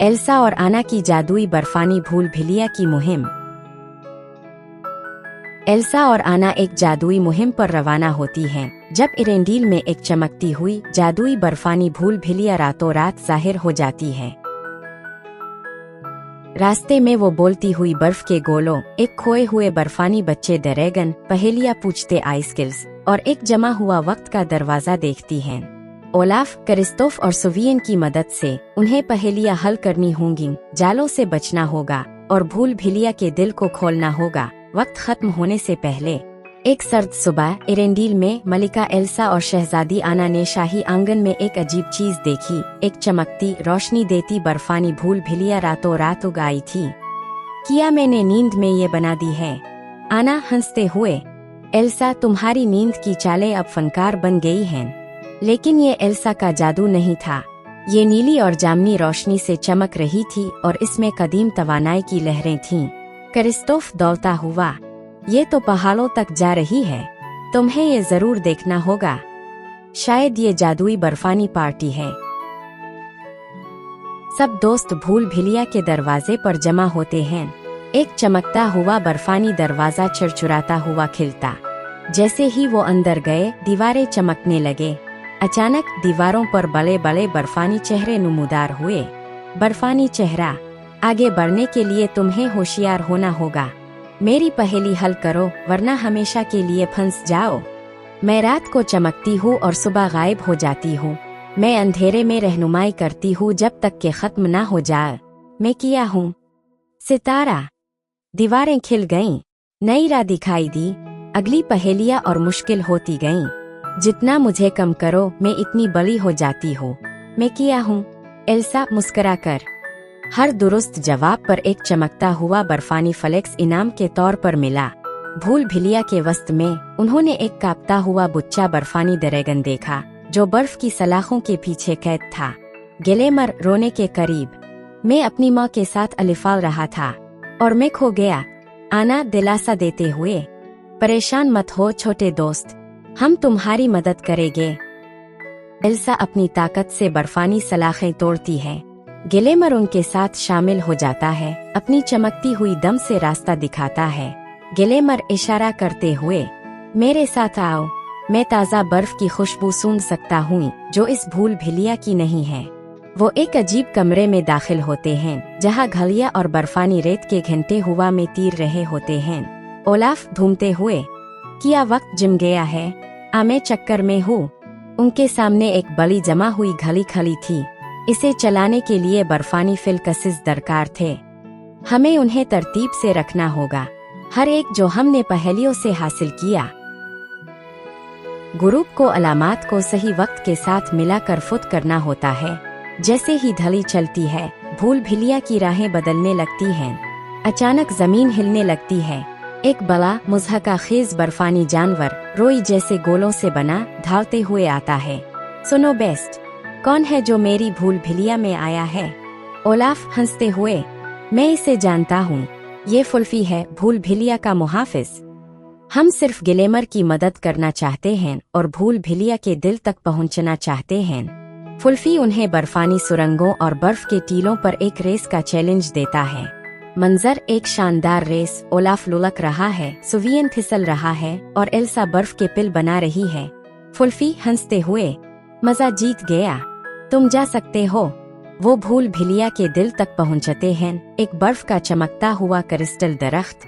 Elsa और आना की जादुई बर्फानी भूल-भुलैया की मुहिम। एल्सा और आना एक जादुई मुहिम पर रवाना होती हैं, जब एरेंडील में एक चमकती हुई जादुई बर्फानी भूल-भुलैया रातों रात जाहिर हो जाती है। रास्ते में वो बोलती हुई बर्फ के गोलों, एक खोए हुए बर्फानी बच्चे ड्रैगन, पहेलियां पूछते आइसकिल्स और एक जमा हुआ वक्त का दरवाजा देखती हैं। ओलाफ, क्रिस्तोफ और सोवियन की मदद से उन्हें पहेलियां हल करनी होंगी, जालों से बचना होगा और भूल-भुलैया के दिल को खोलना होगा वक्त खत्म होने से पहले। एक सर्द सुबह एरेंडील में मलिका एल्सा और शहजादी आना ने शाही आंगन में एक अजीब चीज देखी। एक चमकती, रोशनी देती बर्फानी भूल-भुलैया रातों रात उग आई थी। किया मैंने नींद में ये बना दी है? आना हंसते हुए, एल्सा तुम्हारी नींद की चालें अब फनकार बन गई हैं। लेकिन ये एल्सा का जादू नहीं था। ये नीली और जामनी रोशनी से चमक रही थी और इसमें कदीम तवानाई की लहरें थीं। क्रिस्तोफ दौड़ता हुआ, ये तो पहाड़ों तक जा रही है, तुम्हें ये जरूर देखना होगा। शायद ये जादुई बर्फानी पार्टी है। सब दोस्त भूल-भुलैया के दरवाजे पर जमा होते हैं। एक चमकता हुआ बर्फानी दरवाजा चिरचिराता हुआ खिलता। जैसे ही वो अंदर गए, दीवारें चमकने लगे। अचानक दीवारों पर बड़े बड़े बर्फानी चेहरे नुमूदार हुए। बर्फानी चेहरा, आगे बढ़ने के लिए तुम्हें होशियार होना होगा। मेरी पहेली हल करो वरना हमेशा के लिए फंस जाओ। मैं रात को चमकती हूँ और सुबह गायब हो जाती हूँ। मैं अंधेरे में रहनुमाई करती हूँ जब तक के खत्म ना हो जाए। मैं किया हूँ सितारा। दीवारें खिल गईं, नई राह दिखाई दी। अगली पहेलियाँ और मुश्किल होती गईं। जितना मुझे कम करो मैं इतनी बड़ी हो जाती हूँ। मैं किया हूँ, एल्सा मुस्कुराकर। हर दुरुस्त जवाब पर एक चमकता हुआ बर्फानी फ्लेक्स इनाम के तौर पर मिला। भूल-भुलैया के वस्त में उन्होंने एक कांपता हुआ बुच्चा बर्फानी ड्रैगन देखा, जो बर्फ की सलाखों के पीछे कैद था। गिलेमर रोने के करीब। मैं अपनी माँ के साथ अलिफाल रहा था और मैं खो गया। आना दिलासा देते हुए, परेशान मत हो छोटे दोस्त, हम तुम्हारी मदद करेंगे। एल्सा अपनी ताकत से बर्फानी सलाखें तोड़ती है। गिलेमर उनके साथ शामिल हो जाता है, अपनी चमकती हुई दम से रास्ता दिखाता है। गिलेमर इशारा करते हुए, मेरे साथ आओ, मैं ताज़ा बर्फ की खुशबू सूंघ सकता हूँ जो इस भूल-भुलैया की नहीं है। वो एक अजीब कमरे में दाखिल होते हैं जहाँ घलिया और बर्फानी रेत के घंटे हवा में तीर रहे होते हैं। ओलाफ घूमते हुए, क्या वक्त जम गया है? मैं चक्कर में हूँ। उनके सामने एक बड़ी जमा हुई घली खली थी। इसे चलाने के लिए बर्फानी फिलकसिस दरकार थे। हमें उन्हें तरतीब से रखना होगा, हर एक जो हमने पहेलियों से हासिल किया। ग्रुप को अलामात को सही वक्त के साथ मिलाकर फुट करना होता है। जैसे ही धली चलती है, भूल-भुलैया की राहें बदलने लगती हैं। अचानक जमीन हिलने लगती है। एक बड़ा मुज़हका खेज बर्फानी जानवर रोई जैसे गोलों से बना धावते हुए आता है। सुनो बेस्ट, कौन है जो मेरी भूल-भुलैया में आया है? ओलाफ हंसते हुए, मैं इसे जानता हूँ, ये फुल्फी है, भूल-भुलैया का मुहाफिज। हम सिर्फ गिलेमर की मदद करना चाहते हैं और भूल-भुलैया के दिल तक पहुँचना चाहते हैं। फुल्फी उन्हें बर्फानी सुरंगों और बर्फ के टीलों पर एक रेस का चैलेंज देता है। मंजर एक शानदार रेस। ओलाफ लुढ़क रहा है, सोवियन फिसल रहा है और एल्सा बर्फ के पिल बना रही है। फुल्फी हंसते हुए, मजा जीत गया, तुम जा सकते हो। वो भूल-भुलैया के दिल तक पहुंचते हैं। एक बर्फ का चमकता हुआ क्रिस्टल दरख्त।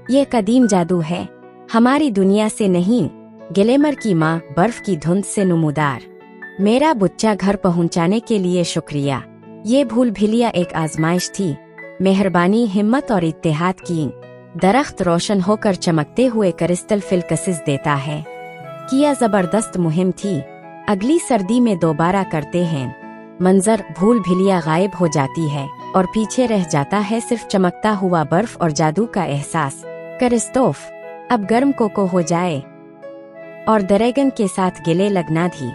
ये कदीम जादू है, हमारी दुनिया से नहीं। गिलेमर की माँ बर्फ की धुंध से नुमूदार। मेरा बच्चा घर पहुंचाने के लिए शुक्रिया। ये भूल-भुलैया एक आजमाइश थी। मेहरबानी, हिम्मत और इत्तेहाद की। दरख्त रोशन होकर चमकते हुए क्रिस्टल फिलकसिस देता है। क्या जबरदस्त मुहिम थी। अगली सर्दी में दोबारा करते हैं। मंजर भूल-भुलैया गायब हो जाती है और पीछे रह जाता है सिर्फ चमकता हुआ बर्फ और जादू का एहसास। क्रिस्तोफ, अब गर्म कोको हो जाए और ड्रैगन के साथ गिले लगना थी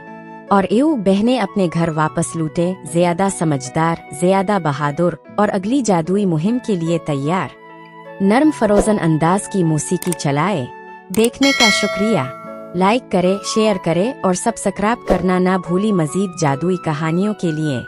और यूं बहने अपने घर वापस लूटे, ज्यादा समझदार, ज्यादा बहादुर और अगली जादुई मुहिम के लिए तैयार। नर्म फरोजन अंदाज की मौसीकी चलाए। देखने का शुक्रिया। लाइक करे, शेयर करे और सब्सक्राइब करना ना भूली मजीद जादुई कहानियों के लिए।